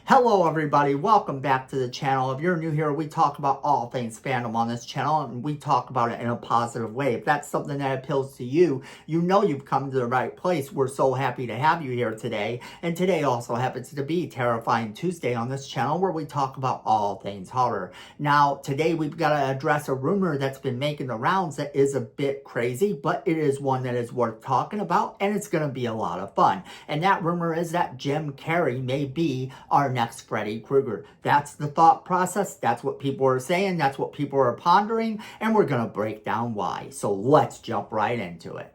Hello everybody, welcome back to the channel. If you're new here, we talk about all things fandom on this channel, and we talk about it in a positive way. If that's something that appeals to you, you know you've come to the right place. We're so happy to have you here today. And today also happens to be Terrifying Tuesday on this channel, where we talk about all things horror. Now, today we've got to address a rumor that's been making the rounds that is a bit crazy, but it is one that is worth talking about, and it's going to be a lot of fun. And that rumor is that Jim Carrey may be our next Freddy Krueger. That's the thought process. That's what people are saying. That's what people are pondering. And we're going to break down why. So let's jump right into it.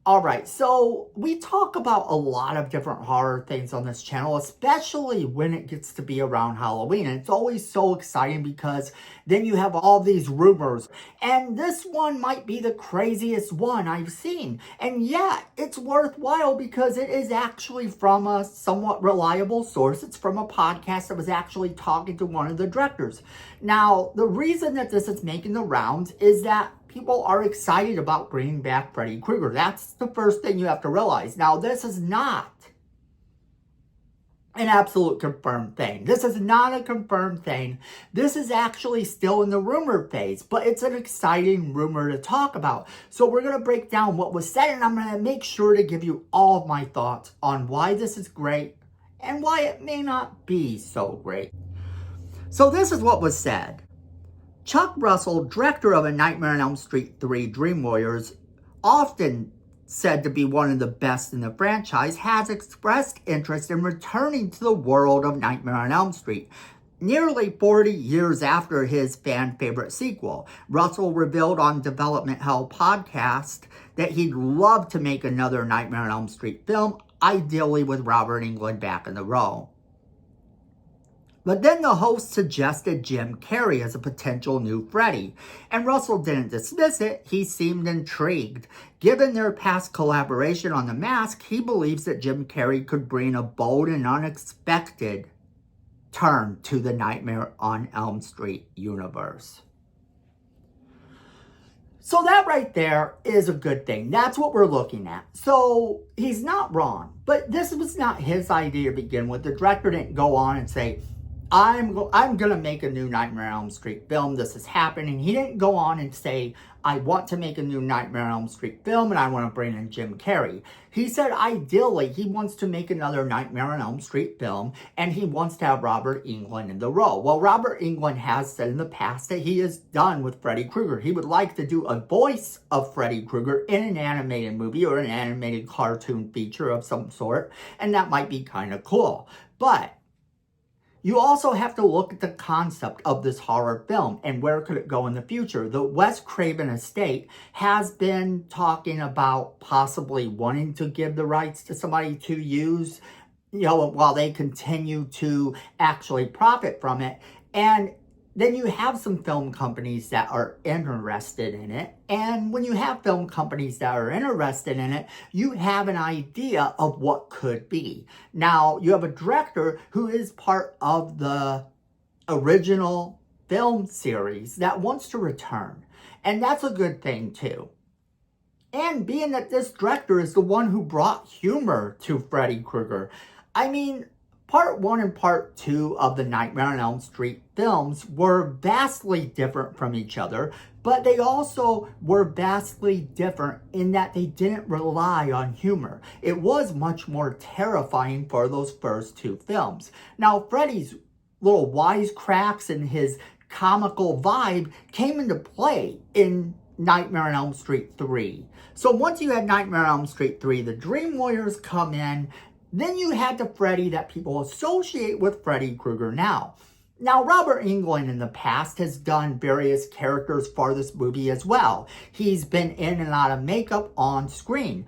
All right, so we talk about a lot of different horror things on this channel, especially when it gets to be around Halloween. And it's always so exciting because then you have all these rumors. And this one might be the craziest one I've seen. And yeah, it's worthwhile because it is actually from a somewhat reliable source. It's from a podcast that was actually talking to one of the directors. Now, the reason that this is making the rounds is that people are excited about bringing back Freddy Krueger. That's the first thing you have to realize. Now, this is not an absolute confirmed thing. This is not a confirmed thing. This is actually still in the rumor phase, but it's an exciting rumor to talk about. So we're going to break down what was said, and I'm going to make sure to give you all of my thoughts on why this is great and why it may not be so great. So this is what was said. Chuck Russell, director of A Nightmare on Elm Street 3 Dream Warriors, often said to be one of the best in the franchise, has expressed interest in returning to the world of Nightmare on Elm Street. Nearly 40 years after his fan favorite sequel, Russell revealed on Development Hell podcast that he'd love to make another Nightmare on Elm Street film, ideally with Robert Englund back in the role. But then the host suggested Jim Carrey as a potential new Freddy, and Russell didn't dismiss it. He seemed intrigued. Given their past collaboration on The Mask, he believes that Jim Carrey could bring a bold and unexpected turn to the Nightmare on Elm Street universe. So that right there is a good thing. That's what we're looking at. So he's not wrong, but this was not his idea to begin with. The director didn't go on and say, I'm going to make a new Nightmare on Elm Street film. This is happening. He didn't go on and say, I want to make a new Nightmare on Elm Street film and I want to bring in Jim Carrey. He said ideally he wants to make another Nightmare on Elm Street film and he wants to have Robert Englund in the role. Well, Robert Englund has said in the past that he is done with Freddy Krueger. He would like to do a voice of Freddy Krueger in an animated movie or an animated cartoon feature of some sort, and that might be kind of cool. But you also have to look at the concept of this horror film and where could it go in the future. The Wes Craven estate has been talking about possibly wanting to give the rights to somebody to use, while they continue to actually profit from it. And then you have some film companies that are interested in it. And when you have film companies that are interested in it, you have an idea of what could be. Now, you have a director who is part of the original film series that wants to return. And that's a good thing too. And being that this director is the one who brought humor to Freddy Krueger. I mean, Part 1 and Part 2 of the Nightmare on Elm Street films were vastly different from each other, but they also were vastly different in that they didn't rely on humor. It was much more terrifying for those first two films. Now, Freddy's little wisecracks and his comical vibe came into play in Nightmare on Elm Street 3. So once you had Nightmare on Elm Street 3, the Dream Warriors come in. Then you had the Freddy that people associate with Freddy Krueger now. Now, Robert Englund in the past has done various characters for this movie as well. He's been in and out of makeup on screen.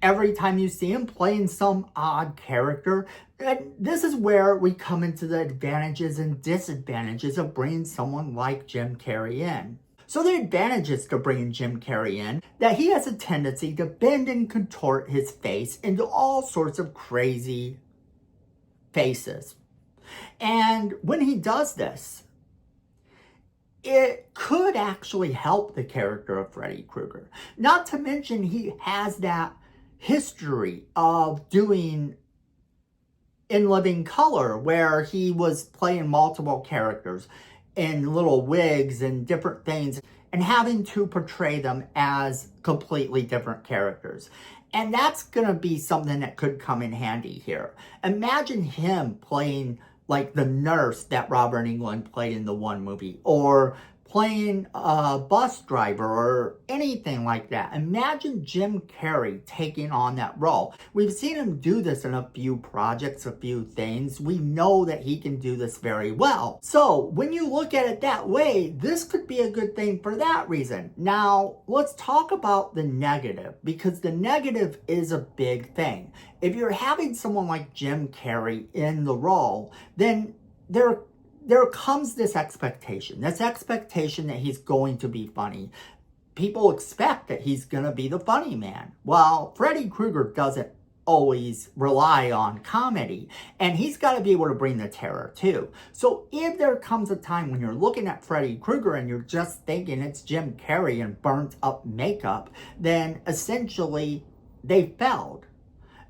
Every time you see him playing some odd character, and this is where we come into the advantages and disadvantages of bringing someone like Jim Carrey in. So the advantages to bringing Jim Carrey in, that he has a tendency to bend and contort his face into all sorts of crazy faces. And when he does this, it could actually help the character of Freddy Krueger. Not to mention he has that history of doing In Living Color, where he was playing multiple characters in little wigs and different things and having to portray them as completely different characters. And that's going to be something that could come in handy here. Imagine him playing like the nurse that Robert Englund played in the one movie, or playing a bus driver or anything like that. Imagine Jim Carrey taking on that role. We've seen him do this in a few projects, a few things. We know that he can do this very well. So when you look at it that way, this could be a good thing for that reason. Now, let's talk about the negative, because the negative is a big thing. If you're having someone like Jim Carrey in the role, then there comes this expectation that he's going to be funny. People expect that he's going to be the funny man. Well, Freddy Krueger doesn't always rely on comedy, and he's got to be able to bring the terror too. So if there comes a time when you're looking at Freddy Krueger and you're just thinking it's Jim Carrey and burnt up makeup, then essentially they failed.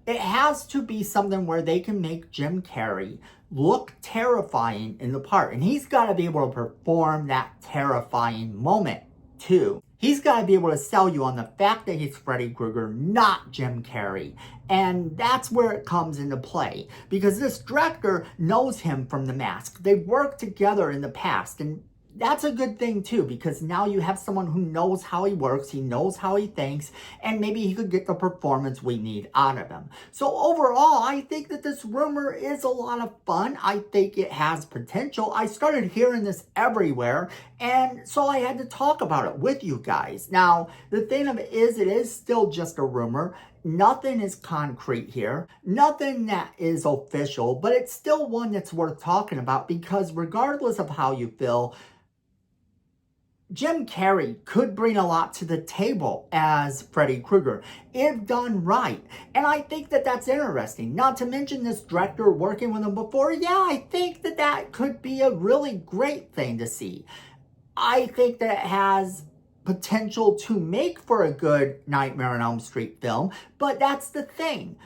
It has to be something where they can make Jim Carrey look terrifying in the part. And he's got to be able to perform that terrifying moment too. He's got to be able to sell you on the fact that he's Freddy Krueger, not Jim Carrey. And that's where it comes into play, because this director knows him from The Mask. They've worked together in the past, and that's a good thing too, because now you have someone who knows how he works, he knows how he thinks, and maybe he could get the performance we need out of him. So overall, I think that this rumor is a lot of fun. I think it has potential. I started hearing this everywhere, and so I had to talk about it with you guys. Now, the thing of it is still just a rumor. Nothing is concrete here, nothing that is official, but it's still one that's worth talking about, because regardless of how you feel, Jim Carrey could bring a lot to the table as Freddy Krueger, if done right. And I think that that's interesting. Not to mention this director working with him before. Yeah, I think that that could be a really great thing to see. I think that it has potential to make for a good Nightmare on Elm Street film, but that's the thing.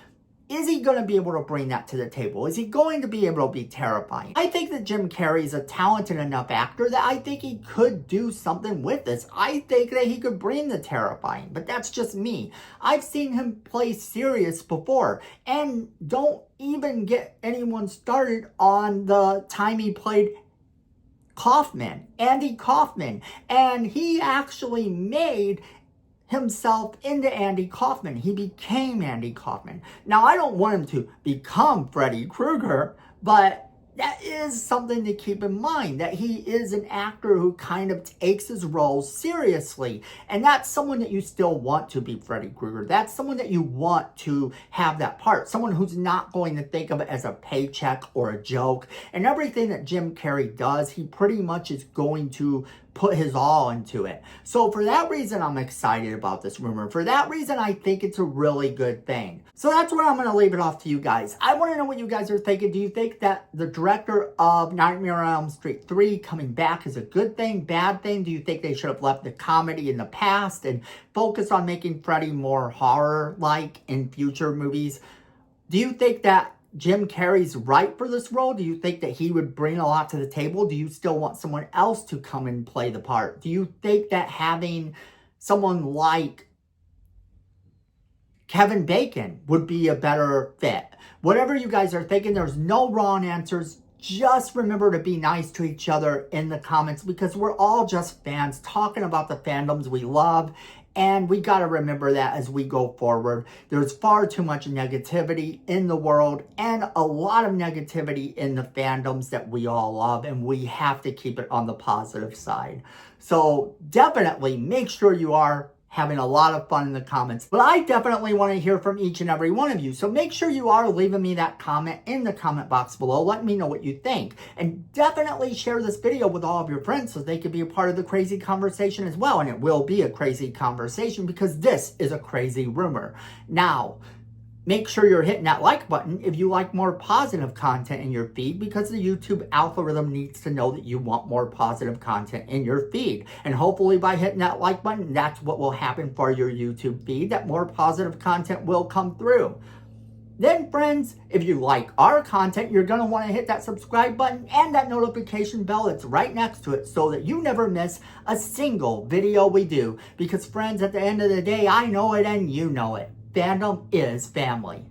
Is he going to be able to bring that to the table? Is he going to be able to be terrifying? I think that Jim Carrey is a talented enough actor that I think he could do something with this. I think that he could bring the terrifying, but that's just me. I've seen him play serious before, and don't even get anyone started on the time he played Andy Kaufman, and he actually made himself into Andy Kaufman. He became Andy Kaufman. Now, I don't want him to become Freddy Krueger, but that is something to keep in mind, that he is an actor who kind of takes his role seriously. And that's someone that you still want to be Freddy Krueger. That's someone that you want to have that part. Someone who's not going to think of it as a paycheck or a joke. And everything that Jim Carrey does, he pretty much is going to put his all into it. So for that reason, I'm excited about this rumor. For that reason, I think it's a really good thing. So that's where I'm going to leave it off to you guys. I want to know what you guys are thinking. Do you think that the director of Nightmare on Elm Street 3 coming back is a good thing, bad thing? Do you think they should have left the comedy in the past and focus on making Freddy more horror-like in future movies? Do you think that Jim Carrey's right for this role? Do you think that he would bring a lot to the table? Do you still want someone else to come and play the part? Do you think that having someone like Kevin Bacon would be a better fit? Whatever you guys are thinking, there's no wrong answers. Just remember to be nice to each other in the comments, because we're all just fans talking about the fandoms we love. And we got to remember that as we go forward. There's far too much negativity in the world, and a lot of negativity in the fandoms that we all love, and we have to keep it on the positive side. So definitely make sure you are having a lot of fun in the comments. But I definitely want to hear from each and every one of you. So make sure you are leaving me that comment in the comment box below. Let me know what you think. And definitely share this video with all of your friends so they can be a part of the crazy conversation as well. And it will be a crazy conversation, because this is a crazy rumor. Now, make sure you're hitting that like button if you like more positive content in your feed, because the YouTube algorithm needs to know that you want more positive content in your feed. And hopefully by hitting that like button, that's what will happen for your YouTube feed, that more positive content will come through. Then friends, if you like our content, you're going to want to hit that subscribe button and that notification bell that's right next to it so that you never miss a single video we do. Because friends, at the end of the day, I know it and you know it. Fandom is family.